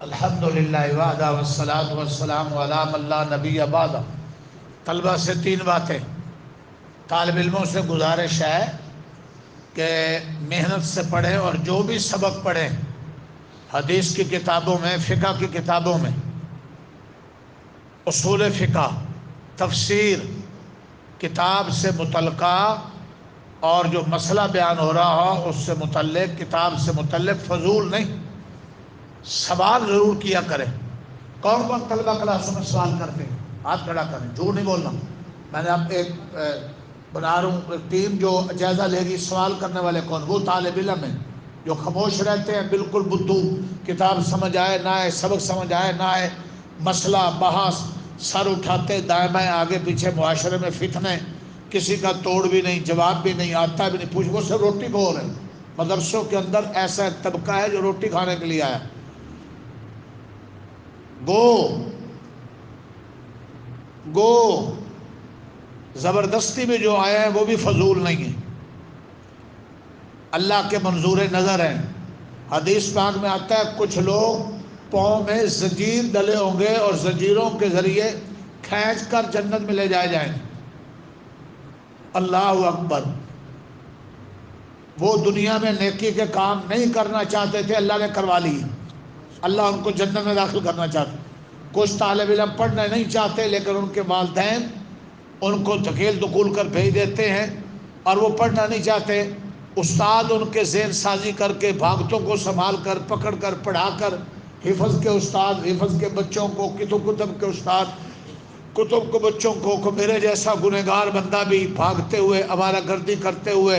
الحمدللہ وحدہ والصلاۃ والسلام علی من لا نبی بعدہ۔ طلبہ سے 3 باتیں۔ طالب علموں سے گزارش ہے کہ محنت سے پڑھیں اور جو بھی سبق پڑھیں حدیث کی کتابوں میں، فقہ کی کتابوں میں، اصول فقہ، تفسیر، کتاب سے متعلقہ اور جو مسئلہ بیان ہو رہا ہو اس سے متعلق، کتاب سے متعلق فضول نہیں، سوال ضرور کیا کریں۔ کون کون طلبہ کلاسوں میں سوال کرتے ہیں؟ ہاتھ کھڑا کریں، جھوٹ نہیں بولنا۔ میں نے اب ایک بنا رہا ہوں ٹیم جو جائزہ لے گی سوال کرنے والے کون، وہ طالب علم ہیں جو خاموش رہتے ہیں، بالکل بدھو، کتاب سمجھ آئے نہ آئے، سبق سمجھ آئے نہ آئے، مسئلہ بحث سر اٹھاتے دائیں بائیں آگے پیچھے، معاشرے میں فتنے، کسی کا توڑ بھی نہیں، جواب بھی نہیں، آتا بھی نہیں، پوچھ، وہ صرف روٹی کھو رہے ہیں۔ مدرسوں کے اندر ایسا ایک طبقہ ہے جو روٹی کھانے کے لیے آیا۔ گو زبردستی میں جو آئے ہیں وہ بھی فضول نہیں ہیں، اللہ کے منظور نظر ہیں۔ حدیث پاک میں آتا ہے کچھ لوگ پاؤں میں زنجیر ڈلے ہوں گے اور زنجیروں کے ذریعے کھینچ کر جنت میں لے جائے جائیں گے۔ اللہ اکبر۔ وہ دنیا میں نیکی کے کام نہیں کرنا چاہتے تھے، اللہ نے کروا لی، اللہ ان کو جنت میں داخل کرنا چاہتے۔ کچھ طالب علم پڑھنا نہیں چاہتے لیکن ان کے والدین ان کو دھکیل دھکول کر بھیج دیتے ہیں اور وہ پڑھنا نہیں چاہتے۔ استاد ان کے ذہن سازی کر کے، بھاگتوں کو سنبھال کر، پکڑ کر، پڑھا کر، حفظ کے استاد، حفظ کے بچوں کو، کتب کے استاد، کتب کو بچوں کو میرے جیسا گنہگار بندہ بھی بھاگتے ہوئے، آوارہ گردی کرتے ہوئے،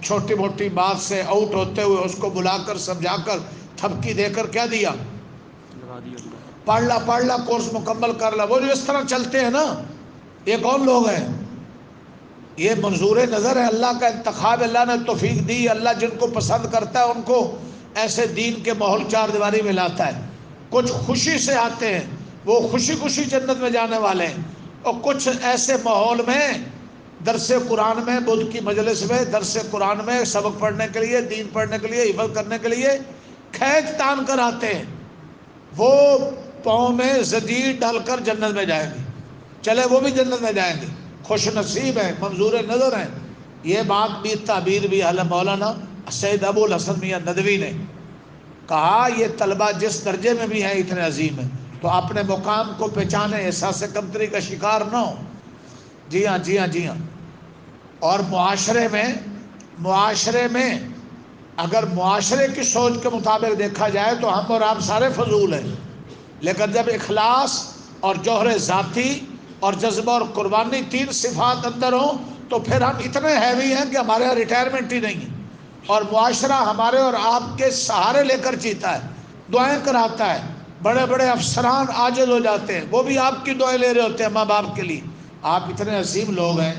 چھوٹی موٹی بات سے آؤٹ ہوتے ہوئے اس کو بلا کر سمجھا کر تھپکی دے کر کیا دیا، پڑھ لا کورس مکمل کر لا۔ وہ جو اس طرح چلتے ہیں نا، یہ کون لوگ ہیں؟ یہ منظور نظر ہے، اللہ کا انتخاب، اللہ نے توفیق دی۔ اللہ جن کو پسند کرتا ہے ان کو ایسے دین کے ماحول چار دیواری میں لاتا ہے۔ کچھ خوشی سے آتے ہیں، وہ خوشی خوشی جنت میں جانے والے ہیں، اور کچھ ایسے ماحول میں درس قرآن میں، بدھ کی مجلس میں، درس قرآن میں سبق پڑھنے کے لیے، دین پڑھنے کے لیے، حفظ کرنے کے لیے کھینچ تان کر آتے ہیں، وہ پاؤں میں زنجیر ڈال کر جنت میں جائیں گے۔ چلے وہ بھی جنت میں جائیں گے، خوش نصیب ہیں، منظور نظر ہیں۔ یہ بات بھی تعبیر بھی ہے مولانا سید ابو الحسن میاں ندوی نے کہا، یہ طلبہ جس درجے میں بھی ہیں اتنے عظیم ہیں، تو اپنے مقام کو پہچانے، احساس کمتری کا شکار نہ ہو۔ جی ہاں جی ہاں جی ہاں۔ اور معاشرے میں اگر معاشرے کی سوچ کے مطابق دیکھا جائے تو ہم اور آپ سارے فضول ہیں، لیکن جب اخلاص اور جوہر ذاتی اور جذبہ اور قربانی 3 صفات اندر ہوں تو پھر ہم اتنے ہیوی ہیں کہ ہمارے یہاں ریٹائرمنٹ ہی نہیں ہے، اور معاشرہ ہمارے اور آپ کے سہارے لے کر جیتا ہے، دعائیں کراتا ہے۔ بڑے بڑے افسران عاجز ہو جاتے ہیں، وہ بھی آپ کی دعائیں لے رہے ہوتے ہیں ماں باپ کے لیے۔ آپ اتنے عظیم لوگ ہیں،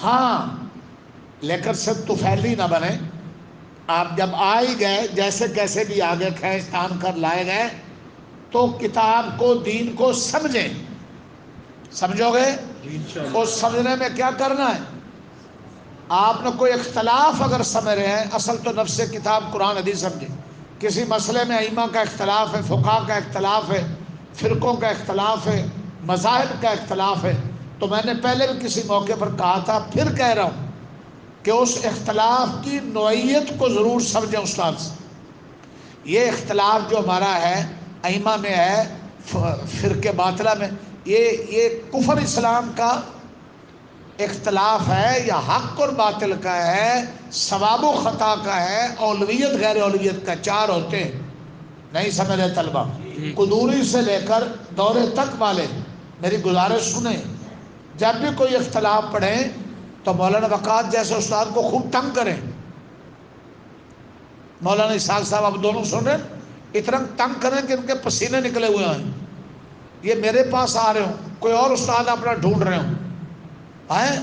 ہاں، لیکن صرف طفیلی نہ بنے۔ آپ جب آ ہی گئے، جیسے کیسے بھی آگے کھینچ تان کر لائے گئے، تو کتاب کو، دین کو سمجھیں۔ سمجھو گے؟ اس سمجھنے میں کیا کرنا ہے؟ آپ نے کوئی اختلاف اگر سمجھ رہے ہیں، اصل تو نفس کتاب قرآن حدیث سمجھیں۔ کسی مسئلے میں ائمہ کا اختلاف ہے، فقہا کا اختلاف ہے، فرقوں کا اختلاف ہے، مذاہب کا اختلاف ہے، تو میں نے پہلے بھی کسی موقع پر کہا تھا، پھر کہہ رہا ہوں کہ اس اختلاف کی نوعیت کو ضرور سمجھیں استاد سے۔ یہ اختلاف جو ہمارا ہے ائمہ میں ہے، فرقے باطلہ میں، یہ کفر اسلام کا اختلاف ہے یا حق اور باطل کا ہے، ثواب و خطا کا ہے، اولویت غیر اولویت کا، 4 ہوتے ہیں۔ نہیں سمجھ رہے طلبہ؟ قدوری سے لے کر دورے تک والے میری گزارش سنیں، جب بھی کوئی اختلاف پڑھیں تو مولانا وقات جیسے استاد کو خوب تنگ کریں۔ مولانا اسحاق صاحب آپ دونوں سن رہے ہیں، اتنا تنگ کریں کہ ان کے پسینے نکلے ہوئے ہیں، یہ میرے پاس آ رہے ہوں، کوئی اور استاد اپنا ڈھونڈ رہے ہوں،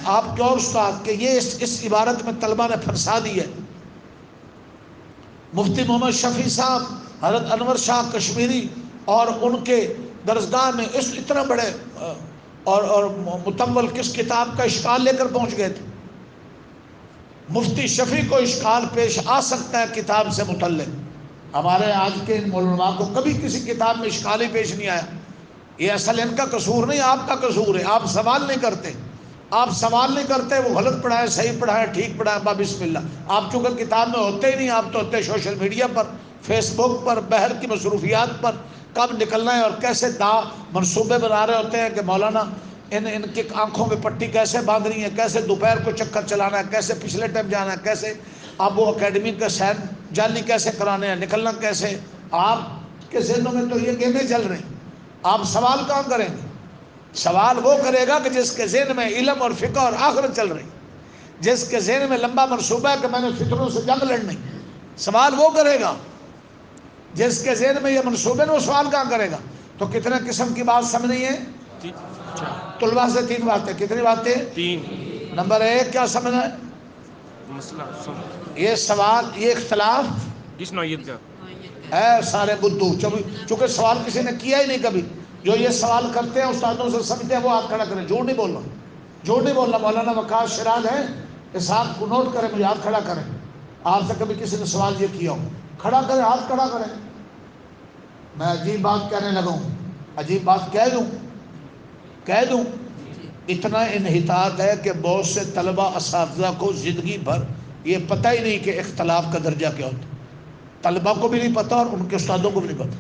آپ کے اور استاد کہ یہ اس عبارت میں طلبہ نے پھنسا دی ہے۔ مفتی محمد شفیع صاحب، حضرت انور شاہ کشمیری اور ان کے درسگاہ میں اس اتنا بڑے اور متول کس کتاب کا اشکال لے کر پہنچ گئے تھے۔ مفتی شفیع کو اشکال پیش آ سکتا ہے کتاب سے متعلق، ہمارے آج کے ان علماء کو کبھی کسی کتاب میں اشکال ہی پیش نہیں آیا. یہ اصل ان کا قصور نہیں، آپ کا قصور ہے. آپ سوال نہیں کرتے، آپ سوال نہیں کرتے. وہ غلط پڑھائے، صحیح پڑھائے، ٹھیک پڑھائے، با بسم اللہ. آپ چونکہ کتاب میں ہوتے ہی نہیں، آپ تو ہوتے سوشل میڈیا پر، فیس بک پر، بہر کی مصروفیات پر. کب نکلنا ہے اور کیسے منصوبے بنا رہے ہوتے ہیں کہ مولانا ان کی آنکھوں میں پٹی کیسے باندھنی ہے، کیسے دوپہر کو چکر چلانا ہے، کیسے پچھلے ٹائم جانا ہے، کیسے اب وہ اکیڈمی کا سین جعلی کیسے کرانے ہیں، نکلنا کیسے. آپ کے ذہنوں میں تو یہ گیمیں چل رہے ہیں. آپ سوال کہاں کریں گے؟ سوال وہ کرے گا کہ جس کے ذہن میں علم اور فقہ اور آخرت چل رہی، جس کے ذہن میں لمبا منصوبہ ہے کہ میں نے فتنوں سے جنگ لڑنی. سوال وہ کرے گا. جس کے ذہن میں یہ منصوبے نے وہ سوال کہاں کرے گا؟ تو کتنے قسم کی بات سمجھنی ہے؟ طلباء سے 3 باتیں. کتنی باتیں؟ 3. نمبر 1 کیا سمجھنا ہے؟ مسئلہ یہ سوال، یہ اختلاف کس نوعیت کا ہے. سارے بدھو چونکہ سوال کسی نے کیا ہی نہیں کبھی. جو یہ سوال کرتے ہیں استادوں سے سمجھتے ہیں وہ ہاتھ کھڑا کریں. جھوٹ نہیں بولنا، جھوٹ نہیں بولنا. مولانا وقاص شیراز ہیں، اس ہاتھ کو نوٹ کریں، مجھے ہاتھ کھڑا کریں. آپ سے کبھی کسی نے سوال یہ کیا ہو؟ کھڑا کریں، ہاتھ کھڑا کریں. میں عجیب بات کہنے لگا ہوں، عجیب بات کہہ دوں. اتنا انحطاط ہے کہ بہت سے طلبہ اساتذہ کو زندگی بھر یہ پتہ ہی نہیں کہ اختلاف کا درجہ کیا ہوتا ہے. طلبہ کو بھی نہیں پتا اور ان کے استادوں کو بھی نہیں پتا.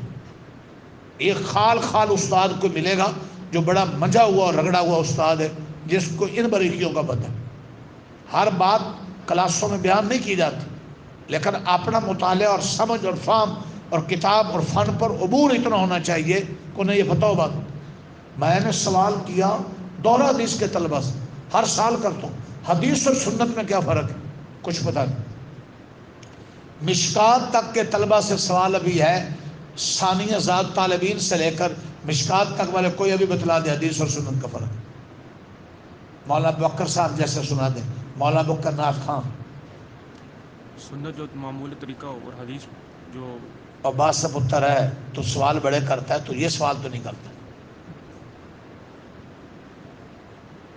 ایک خال استاد کو ملے گا جو بڑا منجا ہوا اور رگڑا ہوا استاد ہے، جس کو ان باریکیوں کا پتہ. ہر بات کلاسوں میں بیان نہیں کی جاتی، لیکن اپنا مطالعہ اور سمجھ اور فہم اور کتاب اور فن پر عبور اتنا ہونا چاہیے کہ انہیں یہ پتہ ہو. بات میں نے سوال کیا دورہ حدیث کے طلبہ سے، ہر سال کرتا ہوں، حدیث اور سنت میں کیا فرق ہے؟ کچھ پتہ نہیں. مشکات تک کے طلبہ سے سوال ابھی ہے، ثانیہ ذات طالبین سے لے کر مشکات تک والے کوئی ابھی بتلا دے حدیث اور سنت کا فرق. مولانا بکر صاحب جیسے سنا دیں، مولانا بکر ناز خان. سنت جو معمولی طریقہ ہو اور حدیث جو اور بات سے پتر ہے تو سوال بڑے کرتا ہے، تو یہ سوال تو نہیں کرتا.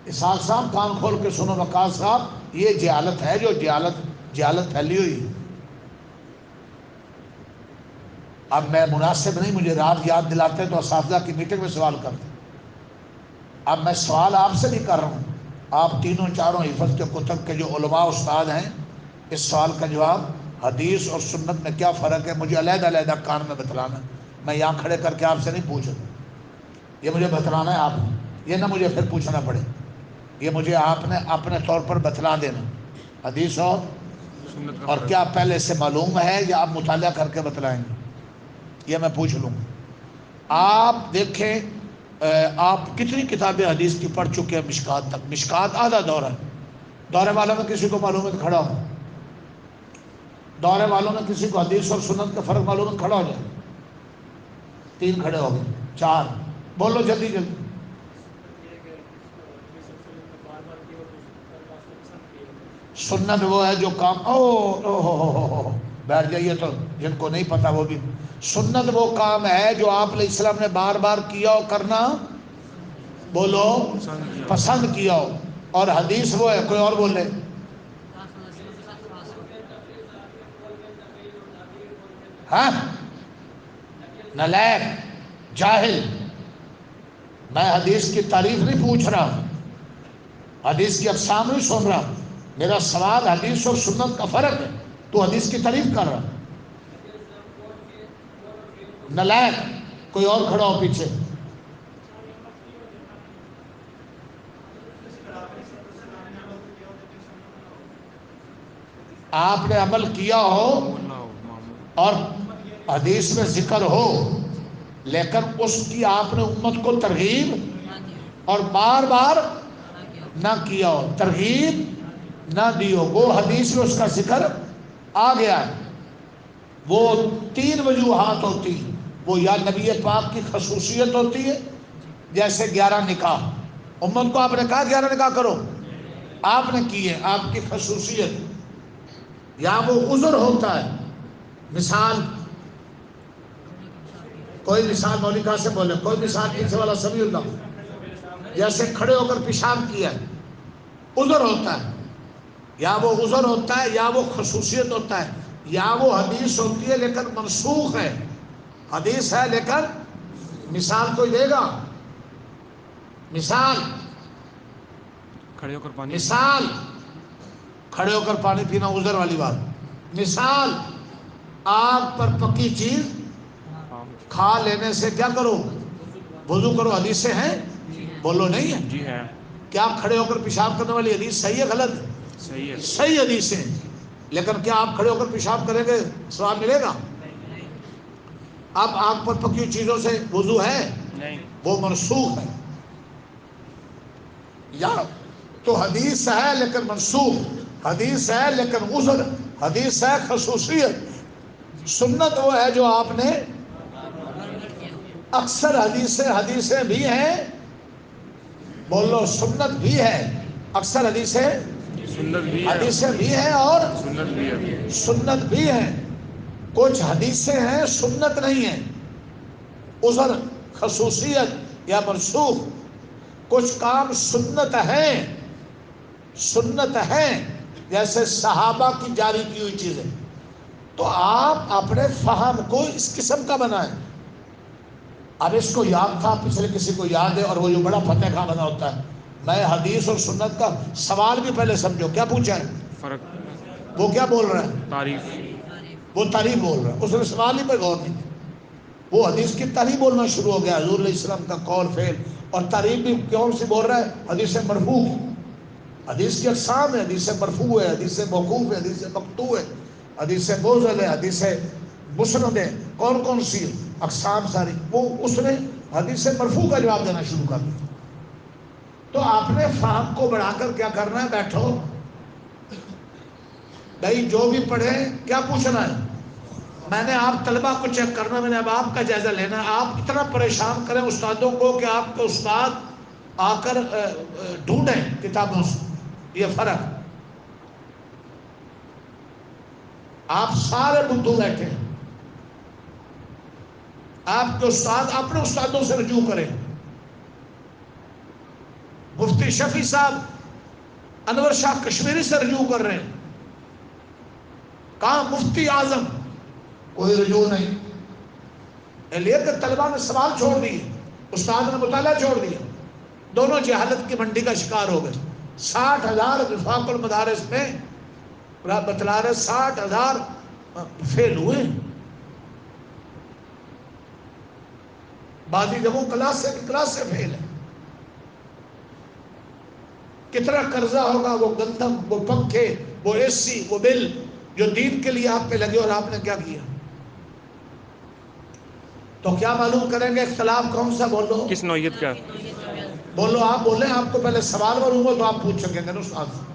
اسحاق صاحب کان کھول کے سنو، وقاص صاحب یہ جہالت ہے، جو جہالت پھیلی ہوئی. اب میں مناسب نہیں، مجھے رات یاد دلاتے تو اساتذہ کی میٹنگ میں سوال کرتے. اب میں سوال آپ سے نہیں کر رہا ہوں، آپ تینوں چاروں حفظ کے کتب کے جو علماء استاد ہیں، اس سوال کا جواب حدیث اور سنت میں کیا فرق ہے مجھے علیحدہ علیحدہ کان میں بتلانا. میں یہاں کھڑے کر کے آپ سے نہیں پوچھ رہا، یہ مجھے بتلانا ہے آپ نے، یہ نہ مجھے پھر پوچھنا پڑے. یہ مجھے آپ نے اپنے طور پر بتلا دینا حدیث سنت کا اور فرق. کیا پہلے سے معلوم ہے یا آپ مطالعہ کر کے بتلائیں گے؟ یہ میں پوچھ لوں. آپ دیکھیں آپ کتنی کتابیں حدیث کی پڑھ چکے ہیں مشکات تک. مشکات آدھا دورہ ہے. دورے والوں میں کسی کو معلوم ہے تو کھڑا ہو. دورے والوں میں کسی کو حدیث اور سنت کا فرق معلوم ہے کھڑا ہو جائے. 3 کھڑے ہو گئے. 4 بولو جلدی جلدی. سنت وہ ہے جو کام بیٹھ جائیے تو جن کو نہیں پتا وہ بھی. سنت وہ کام ہے جو آپ علیہ السلام نے بار بار کیا ہو، کرنا بولو پسند کیا ہو. اور حدیث وہ ہے، کوئی اور بولے. ہاں نالائق جاہل. میں حدیث کی تعریف نہیں پوچھ رہا، حدیث کی اقسام نہیں سن رہا. میرا سوال حدیث اور سنت کا فرق ہے، تو حدیث کی تعریف کر رہا. نالائق. کوئی اور کھڑا ہو پیچھے. آپ نے عمل کیا ہو معمول نہ ہو، معمول. اور حدیث میں ذکر ہو، لیکن اس کی آپ نے امت کو ترغیب اور بار بار نہ کیا ہو، ترغیب نہ دی ہو. وہ حدیث میں اس کا ذکر آ گیا ہے. وہ 3 وجوہات ہوتی. وہ یا نبی پاک کی خصوصیت ہوتی ہے، جیسے 11 نکاح. امت کو آپ نے کہا 11 نکاح کرو، آپ نے کیے، آپ کی خصوصیت. یا وہ عذر ہوتا ہے. مثال کوئی مثال مولکا سے بولے، کوئی مثال پیچھے والا سمیع اللہ، جیسے کھڑے ہو کر پیشاب کیا، عذر ہوتا ہے. یا وہ عذر ہوتا ہے یا وہ خصوصیت ہوتا ہے. یا وہ حدیث ہوتی ہے لیکن منسوخ ہے، حدیث ہے لیکن مثال کوئی دے گا؟ مثال کھڑے ہو کر پانی مثال کھڑے ہو کر پانی پینا عذر والی بات، مثال آگ پر پکی چیز ہاں کھا لینے سے کیا کرو؟ وضو کرو، حدیثیں ہیں؟ بولو نہیں ہے؟ جی ہے، کیا کھڑے ہو کر پیشاب کرنے والی حدیث صحیح ہے غلط؟ صحیح ہے، صحیح حدیثیں، لیکن کیا آپ کھڑے ہو کر پیشاب کریں گے ثواب ملے گا؟ اب آگ پر پکی چیزوں سے وضو ہے؟ نہیں، وہ منسوخ ہے، یا تو حدیث ہے لیکن منسوخ، حدیث ہے لیکن عذر، حدیث ہے خصوصیت، سنت وہ ہے جو آپ نے اکثر حدیثیں بھی ہیں، بولو سنت بھی ہے، اکثر سنت بھی ہے، حدیثیں بھی ہیں اور سنت بھی ہے، سنت بھی ہیں، کچھ حدیثیں ہیں سنت نہیں ہیں، عذر خصوصیت یا منسوخ، کچھ کام سنت ہیں جیسے صحابہ کی جاری کی ہوئی چیزیں، تو آپ اپنے فہم کو اس قسم کا بنائیں۔ اب اس کو یاد تھا، پچھلے کسی کو یاد ہے، اور وہ جو بڑا فتح خواہ بنا ہوتا ہے، میں حدیث اور سنت کا سوال بھی پہلے سمجھو، کیا پوچھا ہے؟ فرق، وہ کیا بول رہا ہے؟ تعریف، وہ تعریف بول رہا ہے، اس نے سوال ہی پہ غور نہیں کیا، وہ حدیث کی تعریف بولنا شروع ہو گیا، حضور علیہ السلام کا قول فعل، اور تعریف بھی کون سی بول رہا ہے؟ حدیث مرفوع کی، حدیث کی اقسام ہے، حدیث مرفوع ہے، حدیث موقوف ہے، حدیث مقطوع ہے، حدیث موصل ہے، حدیث مسند ہے، کون کون سی اقسام ساری، وہ اس نے حدیث مرفوع کا جواب دینا شروع کر دیا۔ تو آپ نے فہم کو بڑھا کر کیا کرنا ہے؟ بیٹھو بھائی، جو بھی پڑھے کیا پوچھنا ہے؟ میں نے آپ طلبہ کو چیک کرنا، میں نے اب آپ کا جائزہ لینا ہے، آپ اتنا پریشان کریں استادوں کو کہ آپ کے استاد آ کر ڈھونڈیں کتابوں سے، یہ فرق، آپ سارے بدھو بیٹھے ہیں، آپ کے استاد اپنے استادوں سے رجوع کریں، مفتی شفیع صاحب انور شاہ کشمیری سے رجوع کر رہے ہیں، کہاں مفتی اعظم؟ کوئی رجوع نہیں، لیے کہ طلبہ نے سوال چھوڑ دیے، استاد نے مطالعہ چھوڑ دیا، دونوں جہالت کی منڈی کا شکار ہو گئے۔ 60,000 وفاق المدارس میں بتلا رہے 60,000 فیل ہوئے، بعضی جگہوں کلاس سے فیل ہے، کتنا قرضہ ہوگا، وہ گندم، وہ پنکھے، وہ اے سی، وہ بل جو دین کے لیے آپ پہ لگے، اور آپ نے کیا کیا؟ تو کیا معلوم کریں گے اختلاف کون سا؟ بولو کس نوعیت کا؟ بولو، آپ بولیں، آپ کو پہلے سوال کروں گا تو آپ پوچھ سکیں گے نا استاد سے،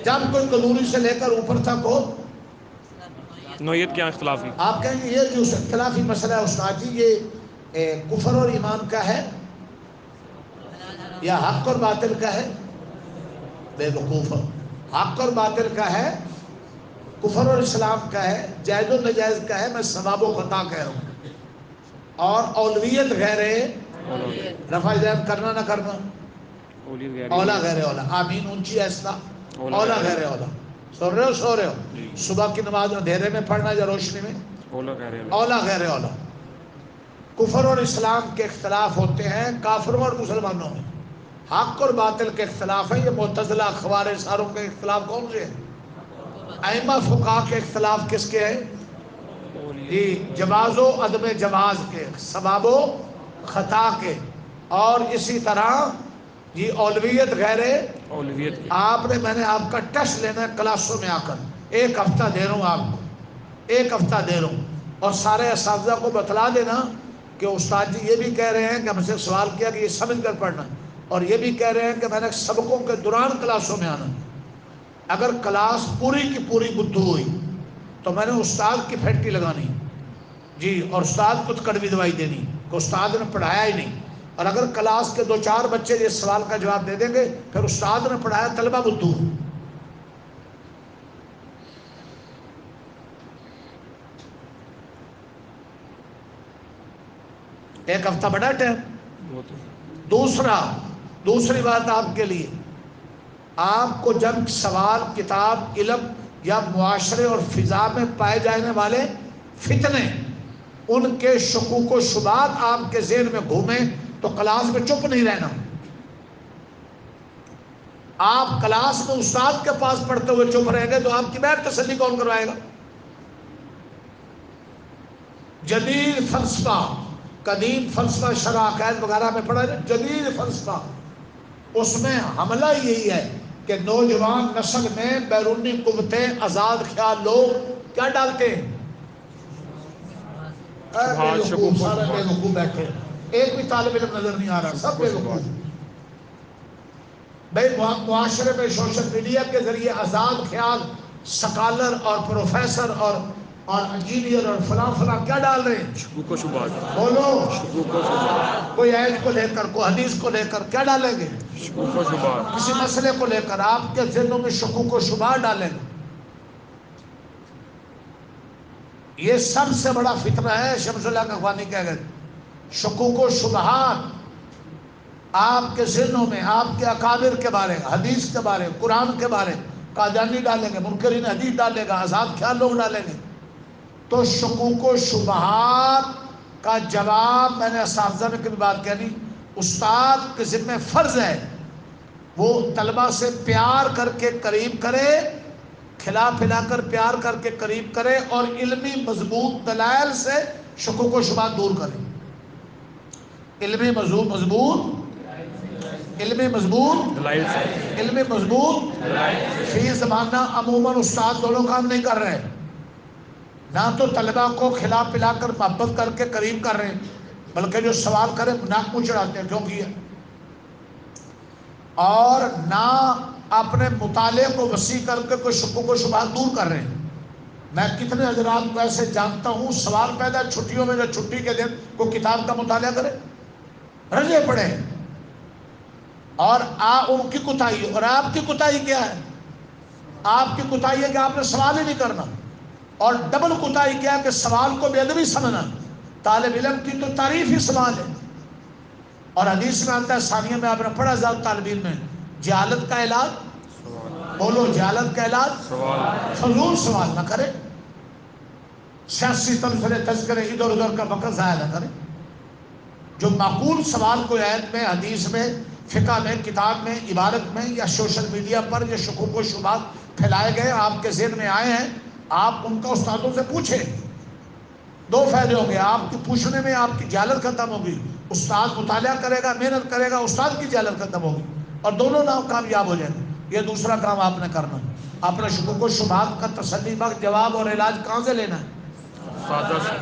جب کوئی قدوری سے لے کر اوپر تک ہو، نوعیت کیا اختلافی؟ آپ کہیں گے یہ جو اختلافی مسئلہ ہے استاد جی، یہ کفر اور ایمان کا ہے یا حق اور باطل کا ہے؟ بے وقوف، حق اور باطل کا ہے، کفر اور اسلام کا ہے، جائز و نجائز کا ہے، میں ثواب و خطا کہہ رہا ہوں، اور اولویت غیر رفع ذہن کرنا نہ کرنا، اولیت غیر اولا اولیت، غیر اولا، آمین اونچی ایسا، اولا اولا غیر غیر اولا، سو رہے ہو، جی، صبح کی نماز اندھیرے میں پڑھنا یا روشنی میں؟ اولا غیر اولا غیر اولا، کفر اور اسلام کے اختلاف ہوتے ہیں کافروں اور مسلمانوں میں، حق اور باطل کے اختلاف ہیں، یہ معتزلہ خوارج ساروں کے اختلاف کون سے ہیں؟ ائمہ فقہا کے اختلاف کس کے ہیں؟ جی، جواز و عدم جواز کے، ثواب و خطا کے، اور اسی طرح جی اولویت غیر، اولویت کی، میں نے آپ کا ٹیسٹ لینا ہے کلاسوں میں آ کر، 1 ہفتہ دے رہا ہوں آپ کو، 1 ہفتہ دے رہا ہوں، اور سارے اساتذہ کو بتلا دینا کہ استاد جی یہ بھی کہہ رہے ہیں کہ ہم سے سوال کیا کہ یہ سمجھ کر پڑھنا، اور یہ بھی کہہ رہے ہیں کہ میں نے سبقوں کے دوران کلاسوں میں آنا، اگر کلاس پوری کی پوری بدھو ہوئی تو میں نے استاد کی پھینٹی لگانی جی، اور استاد کچھ کڑوی دوائی دینی کہ استاد نے پڑھایا ہی نہیں، اور اگر کلاس کے 2-4 بچے اس سوال کا جواب دے دیں گے پھر استاد نے پڑھایا، طلبہ بدھو۔ 1 ہفتہ بڑا ٹائم۔ دوسری بات آپ کے لیے، آپ کو جب سوال کتاب علم یا معاشرے اور فضا میں پائے جانے والے فتنے، ان کے شکوک و شبہات آپ کے ذہن میں گھومیں تو کلاس میں چپ نہیں رہنا. آپ کلاس میں استاد کے پاس پڑھتے ہوئے چپ رہیں گے تو آپ کی بہت تسلی کون کروائے گا؟ جدید فلسفہ، قدیم فلسفہ شرع عقائد وغیرہ میں پڑھا جائے، جدید فلسفہ، اس میں حملہ یہی ہے کہ نوجوان نسل میں بیرونی قوتیں، آزاد خیال لوگ کیا ڈالتے ہیں؟ بے وقوف، سارے بے وقوف بیٹھے، ایک بھی طالب علم نظر نہیں آ رہا، سب بے وقوف. بھائی معاشرے میں سوشل میڈیا کے ذریعے آزاد خیال سکالر اور پروفیسر اور انجینئر اور فلاں فلاں کیا ڈال رہے ہیں؟ شکوک و شبہات. بولو. شکوک و شبہات. کوئی آیت کو لے کر، کوئی حدیث کو لے کر کیا ڈالیں گے؟ شکوک و شبہات. کسی مسئلے کو لے کر آپ کے ذہنوں میں شکوک و شبہات ڈالیں گے. یہ سب سے بڑا فتنہ ہے. شمس اللہ اخوانی کہہ گئے شکوک و شبہات آپ کے ذہنوں میں، آپ کے اکابر کے بارے، حدیث کے بارے، قرآن کے بارے، قادیانی ڈالیں گے، منکرین حدیث ڈالے گا، آزاد خیال لوگ ڈالیں گے. تو شکوک و شبہات کا جواب، میں نے اساتذہ میں کبھی بات کہنی، استاد کے ذمہ فرض ہے وہ طلبہ سے پیار کر کے قریب کرے، کھلا پلا کر پیار کر کے قریب کرے اور علمی مضبوط دلائل سے شکوک و شبہات دور کرے. علمی مضبوط علمی مضبوط فی زمانہ عموماً استاد دونوں کام نہیں کر رہے. نہ تو طلبہ کو کھلا پلا کر محبت کر کے قریب کر رہے ہیں، بلکہ جو سوال کرے ناک منہ چڑھاتے ہیں کیوں کیا، اور نہ اپنے مطالعے کو وسیع کر کے کوئی شکوک و شبہات دور کر رہے ہیں. میں کتنے حضرات کو ایسے جانتا ہوں، سوال پیدا چھٹیوں میں، جو چھٹی کے دن کوئی کتاب کا مطالعہ کرے، رجے پڑے، اور ان کی کوتاہی. اور آپ کی کوتاہی کیا ہے؟ آپ کی کوتاہی ہے کہ آپ نے سوال ہی نہیں کرنا، اور ڈبل کوتاہی کیا ہے کہ سوال کو بے ادبی سمجھنا. طالب علم کی تو تعریف ہی سوال ہے. اور حدیث میں آتا ہے، ثانیہ میں آپ نے پڑھا زیادہ طالب علم میں، جہالت کا علاج، بولو جہالت کا علاج فضول سوال نہ کرے، سیاسی تبصرے تذکرے ادھر ادھر کا وقت ضائع نہ کرے. جو معقول سوال کوئی آیت میں، حدیث میں، فقہ میں، کتاب میں، عبارت میں، یا سوشل میڈیا پر یہ شکوک و شبہات پھیلائے گئے آپ کے ذہن میں آئے ہیں، آپ ان کا استادوں سے پوچھیں. دو فائدے ہوں گے، آپ کی پوچھنے میں آپ کی جہالت ختم ہوگی، استاد مطالعہ کرے گا، محنت کرے گا، استاد کی جہالت ختم ہوگی، اور دونوں نام کامیاب ہو جائیں گے. یہ دوسرا کام آپ نے کرنا. اپنے شکوک و شبہات کا تسلی بخش جواب اور علاج کہاں سے لینا ہے؟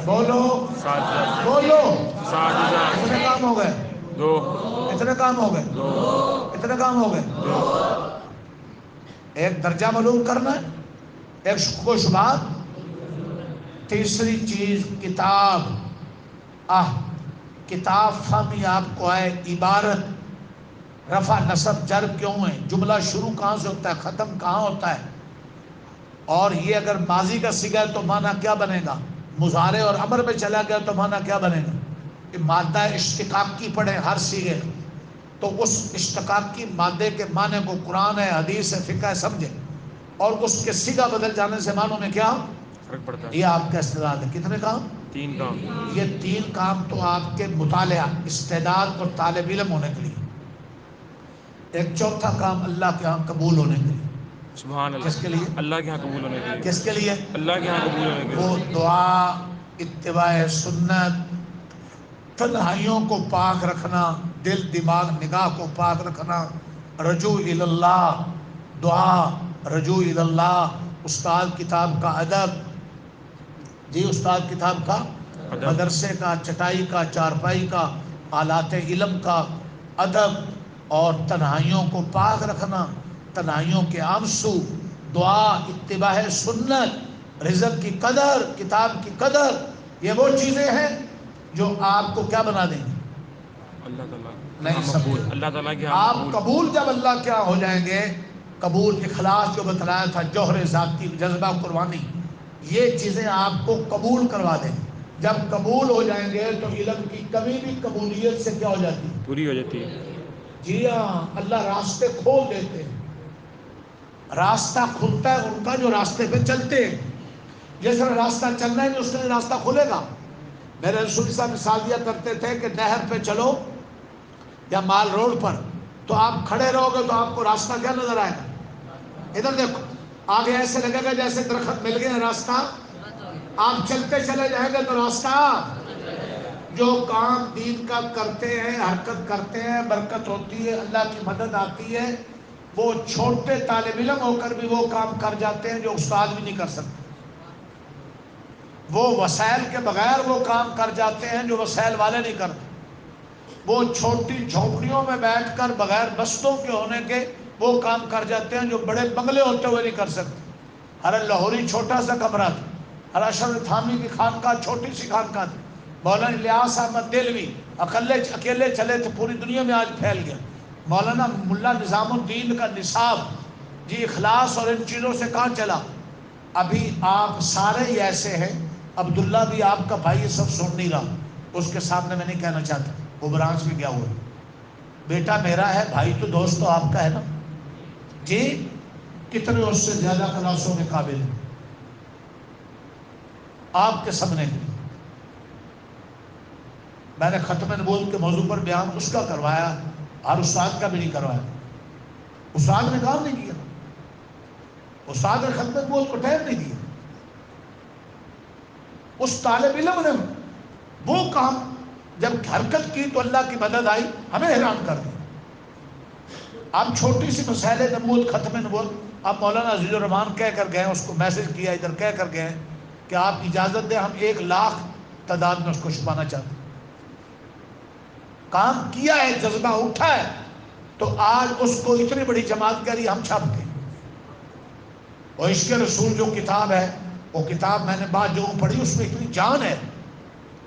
بولو بولو. اتنے کام ہو گئے، اتنے کام ہو گئے، اتنے کام ہو گئے. ایک درجہ معلوم کرنا ہے، ایک شکوک و شبہات. تیسری چیز کتاب. کتاب فہمی آپ کو آئے، عبارت، رفع نصب جر کیوں ہے، جملہ شروع کہاں سے ہوتا ہے، ختم کہاں ہوتا ہے، اور یہ اگر ماضی کا صیغہ ہے تو معنی کیا بنے گا، مضارع اور امر میں چلا گیا تو معنی کیا بنے گا. کہ مادہ اشتقاق کی پڑھیں ہر صیغے، تو اس اشتقاق کی مادے کے معنی کو قرآن ہے، حدیث ہے، فقہ ہے سمجھیں، اور اس کے صیغہ بدل جانے سے معنوں میں کیا فرق پڑتا ہے. یہ آپ کا استعداد ہے. کتنے کام؟ 3 کام. یہ 3 کام تو آپ کے مطالعہ، استعداد اور طالب علم ہونے کے لیے. ایک چوتھا کام اللہ کے ہاں قبول ہونے کے لیے. سبحان اللہ. کس کے لیے؟ اللہ کے ہاں قبول ہونے کے لیے. کس کے لیے؟ اللہ کے ہاں قبول ہونے کے لیے. وہ دعا، اتباع سنت، تنہائیوں کو پاک رکھنا، دل دماغ نگاہ کو پاک رکھنا، رجوع اللہ، دعا، رجوع اللہ، استاد کتاب کا ادب. جی استاد کتاب کا، مدرسے کا، چٹائی کا، چارپائی کا، آلات علم کا ادب، اور تنہائیوں کو پاک رکھنا، تنہائیوں کے آنسو، دعا، اتباع سنت، رزق کی قدر، کتاب کی قدر. یہ وہ چیزیں ہیں جو آپ کو کیا بنا دیں گے؟ اللہ تعالیٰ نہیں مقبول. سمجھے. اللہ تعالیٰ کے ہاں آپ مقبول. قبول جب اللہ کیا ہو جائیں گے، قبول، اخلاص جو بتلایا تھا، جوہر ذاتی، جذبہ قربانی، یہ چیزیں آپ کو قبول کروا دیں. جب قبول ہو جائیں گے تو علم کی کمی بھی قبولیت سے کیا ہو جاتی ہے؟ پوری ہو جاتی ہے. جی ہاں، اللہ راستے کھول دیتے ہیں. راستہ کھلتا ہے ان کا جو راستے پہ چلتے ہیں. جس طرح راستہ چلنا ہے اس طرح راستہ کھلے گا. میرے رسول صاحب مثال دیا کرتے تھے کہ نہر پہ چلو یا مال روڈ پر تو آپ کھڑے رہو گے تو آپ کو راستہ کیا نظر آئے گا؟ ادھر دیکھو آگے ایسے لگے گا جیسے درخت مل گیا راستہ. آپ چلتے چلے جائیں گے تو راستہ. جو کام دین کا کرتے ہیں حرکت کرتے ہیں برکت ہوتی ہے اللہ کی مدد آتی ہے. وہ چھوٹے طالب علم ہو کر بھی وہ کام کر جاتے ہیں جو استاد بھی نہیں کر سکتے. وہ وسائل کے بغیر وہ کام کر جاتے ہیں جو وسائل والے نہیں کرتے. وہ چھوٹی جھونپڑیوں میں بیٹھ کر بغیر بستوں کے ہونے کے وہ کام کر جاتے ہیں جو بڑے بنگلے ہوتے ہوئے نہیں کر سکتے. ہر لاہوری چھوٹا سا کمرہ تھا. ہر اشرف تھانوی کی خانقاہ چھوٹی سی خانقاہ تھی. مولانا الیاس احمد دہلوی اکیلے چلے تھے پوری دنیا میں آج پھیل گیا. مولانا ملا نظام الدین کا نصاب جی اخلاص اور ان چیزوں سے کہاں چلا. ابھی آپ سارے ہی ایسے ہیں. عبداللہ بھی آپ کا بھائی یہ سب سن نہیں رہا. اس کے سامنے میں نہیں کہنا چاہتا وہ برانچ میں گیا ہوا ہے. بیٹا میرا ہے بھائی تو دوست تو آپ کا ہے نا جی. کتنے اس سے زیادہ کلاسوں میں قابل ہیں آپ کے سامنے. میں نے ختم نبوت کے موضوع پر بیان اس کا کروایا اور استاد کا بھی نہیں کروایا. استاد نے کام نہیں کیا. استاد نے ختم نبوت کو ٹائم نہیں دیا. اس طالب علم نے وہ کام جب حرکت کی تو اللہ کی مدد آئی ہمیں حیران کر دیا. آپ چھوٹی سی مسائل نبوت ختم نبوت آپ مولانا عزیز الرحمان کہہ کر گئے اس کو میسج کیا ادھر کہہ کر گئے کہ آپ اجازت دیں ہم 1,00,000 تعداد میں اس کو چھپانا چاہتے ہیں. کام کیا ہے جذبہ اٹھا ہے تو آج اس کو اتنی بڑی جماعت کہہ رہی ہم چھاپتے ہیں. اور عشق رسول جو کتاب ہے وہ کتاب میں نے بعض جگہوں پڑھی اس میں اتنی جان ہے.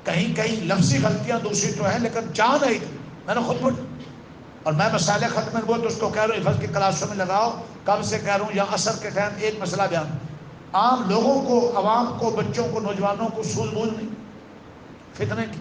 کہیں کہیں لفظی غلطیاں دوسری تو ہیں لیکن جان ہے اتنی. میں نے خود پڑھی اور میں مسائل ختم نبوت اس کو کہہ رہا ہوں حفظ کی کلاسوں میں لگاؤ. کب سے کہہ رہا ہوں یا عصر کے ٹائم ایک مسئلہ بیان عام لوگوں کو عوام کو بچوں کو نوجوانوں کو سول بول نہیں فتنے کی.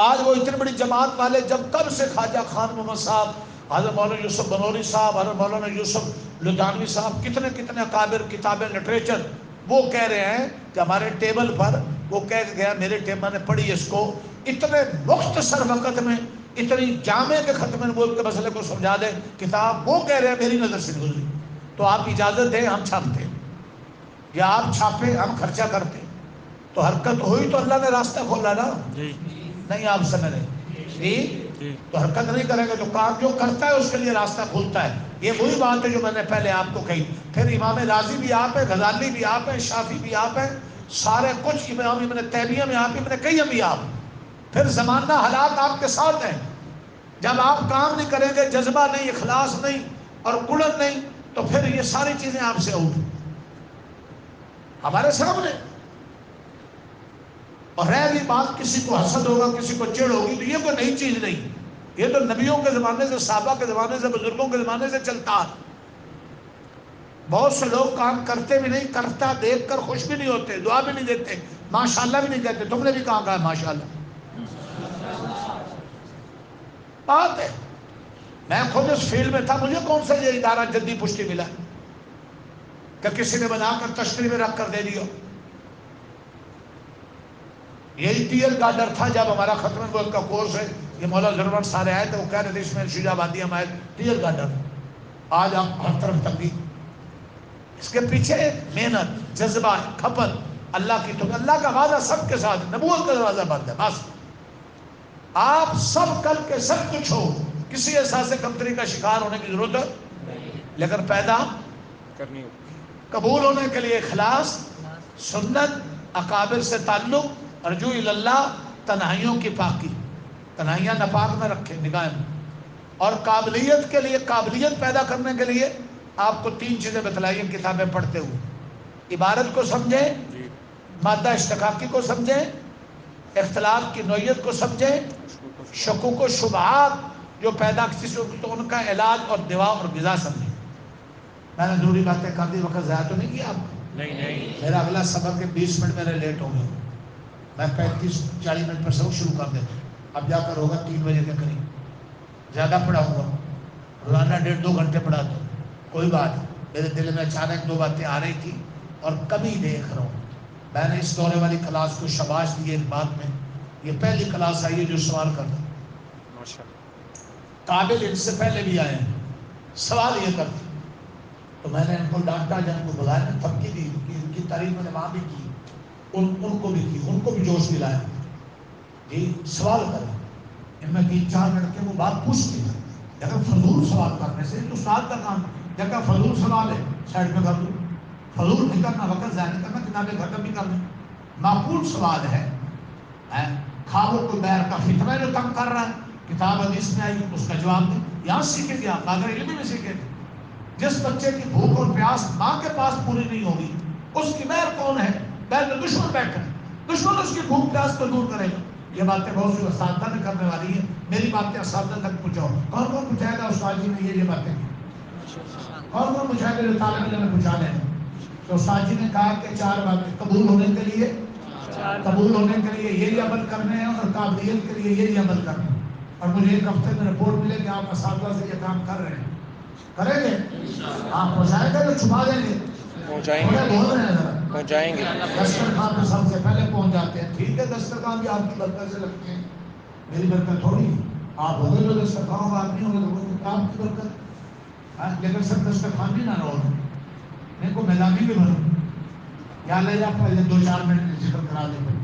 آج وہ اتنی بڑی جماعت والے جب کب سے خواجہ خان محمد صاحب حضرت مولانا یوسف بنوری صاحب حضرت مولانا یوسف لدھانوی صاحب کتنے اکابر کتابیں لٹریچر وہ کہہ رہے ہیں کہ ہمارے ٹیبل پر وہ کہہ گیا میرے ٹیبل نے پڑھی اس کو اتنے مختصر وقت میں اتنی جامع کے ختم نبوت کے مسئلے کو سمجھا دے کتاب. وہ کہہ رہے ہیں میری نظر سے گزری تو آپ اجازت دیں ہم چھاپتے یا آپ چھاپے ہم خرچہ کرتے تو حرکت ہوئی تو اللہ نے راستہ کھولا نا. نہیں آپ سمجھ رہے جی تو حرکت نہیں کریں گے تو کام جو کرتا ہے اس کے لیے راستہ کھولتا ہے. یہ وہی بات ہے جو میں نے پہلے آپ کو کہی. پھر امام راضی بھی آپ ہیں غزالی بھی آپ ہیں شافعی بھی آپ ہیں سارے کچھ امام ابن تیمیہ میں آپ ابن قیم بھی آپ. پھر زمانہ حالات آپ کے ساتھ ہیں. جب آپ کام نہیں کریں گے جذبہ نہیں اخلاص نہیں اور قلت نہیں تو پھر یہ ساری چیزیں آپ سے اٹھ ہمارے سامنے. اور رہ بھی بات کسی کو حسد ہوگا کسی کو چڑ ہوگی تو یہ کوئی نئی چیز نہیں. یہ تو نبیوں کے زمانے سے صحابہ کے زمانے سے بزرگوں کے زمانے سے چلتا ہے. بہت سے لوگ کام کرتے بھی نہیں کرتا دیکھ کر خوش بھی نہیں ہوتے دعا بھی نہیں دیتے ماشاءاللہ بھی نہیں کہتے. تم نے بھی کہاں کہا ماشاءاللہ بات ہے. میں خود اس فیلڈ میں تھا مجھے کون سا یہ ادارہ جدی پشتی ملا کہ کسی نے بنا کر تشریح میں رکھ کر دے دیا. یہی ٹیئر کا ڈر تھا جب ہمارا ختم نبوت کا کورس ہے یہ مولا ضرورت سارے آئے تھے وہ کہہ رہے تھے اس میں شجاع آبادی ہم آئے ٹیئر کا ڈر. آج آپ ہر طرف تبلیغ اس کے پیچھے محنت جذبہ کھپت اللہ کی تو اللہ کا وعدہ سب کے ساتھ نبوت کا دروازہ بند ہے. بس آپ سب کل کے سب کچھ ہو کسی احساس کمتری کا شکار ہونے کی ضرورت لیکن پیدا کرنی ہو قبول ہونے کے لیے اخلاص سنت اکابر سے تعلق رجوع اللہ تنہائیوں کی پاکی تنہائیاں ناپاک میں رکھے نگاہ میں. اور قابلیت کے لیے قابلیت پیدا کرنے کے لیے آپ کو 3 چیزیں بتلائی ہیں کتابیں پڑھتے ہوئے. عبارت کو سمجھیں جی مادہ اشتقاقی کو سمجھیں اختلاف کی نوعیت کو سمجھیں شکوک و شبہات جو پیدا کسی سے تو ان کا علاج اور دوا اور غذا سمجھیں. میں نے ضروری باتیں کر دی وقت ضائع تو نہیں کیا آپ کو. نہیں میرا اگلا سبق کے 20 منٹ میرے لیٹ ہو گئے. میں 35-40 منٹ پر سبق شروع کر دیتا ہوں. اب جا کر ہوگا 3 بجے کے قریب. زیادہ پڑھاؤں گا روزانہ 1.5-2 گھنٹے پڑھاتا ہوں کوئی بات نہیں. میرے دل میں اچانک 2 باتیں آ رہی تھی اور کبھی دیکھ رہا ہوں. میں نے اس دورے والی کلاس کو شاباش دی ایک بات میں. یہ پہلی کلاس آئی ہے جو سوال کرتا. ماشاء اللہ. قابل ان سے پہلے بھی آئے ہیں, سوال یہ کرتے. تو میں نے ان کو ڈانٹا, جن کو بلایا نا, تھپکی دی, ان کی تعریف میں نے وہاں بھی کی, ان کو بھی کی, ان کو بھی جوش دلایا. جی سوال کریں. ان میں 3-4 لڑکے وہ بات پوچھتے ہیں. اگر فضول سوال کرنے سے تو استاد کا کام ہے. اگر فضول سوال ہے سائڈ پہ کر دو. فضول نہیں کرنا, وقت ضائع نہیں کرنا, کتابیں ختم نہیں کرنا. معقول سوال ہے. کھاو کوئی بیر کا فتنہ جو تنگ کر رہا ہے, کتاب حدیث میں آئی اس کا جواب دیں. یہاں سیکھیں گے آپ, اگر علم میں سیکھیں گے. جس بچے کی بھوک اور پیاس ماں کے پاس پوری نہیں ہوگی, اس کی مہر کون ہے؟ پہلے دشمن بیٹھا ہے, دشمن اس کی بھوک پیاس کو دور کرے گا. یہ باتیں بہت سی اساتذہ نے کرنے والی ہے. میری باتیں اساتذہ تک پہنچاؤ. کون کون پوچھائے گا استاد جی نے یہ باتیں کی؟ کون کون پوچھائے گا جو طالب علم نے پوچھا لیں؟ تو استاد جی نے کہا کہ 4 باتیں قبول ہونے کے لیے, قبول ہونے کے لیے یہ عمل کرنے ہیں, اور قابلیت کے لیے یہ عمل کرنے ہیں. اور مجھے ایک ہفتے میں رپورٹ ملے کہ آپ اساتذہ سے یہ کام کر رہے ہیں. کریں گے آپ پہنچائیں گے تو چھپا دیں گے؟ پہنچائیں گے, بول رہے ہیں ذرا. پہنچائیں گے. دسترخوان میں سب سے پہلے پہنچ جاتے ہیں. ٹھیک ہے, دسترخوان بھی آپ کی برکت سے لگتے ہیں, میری برکت تھوڑی. آپ ہو گئے تو دسترخوان ہوگا, آپ نہیں ہو گئے تو آپ کی برکت. لیکن سب دسترخوان بھی نہ رہو, ان کو میدانی بھی بنو. یا لے جا پہلے 2-4 منٹ ذکر کرا دیں.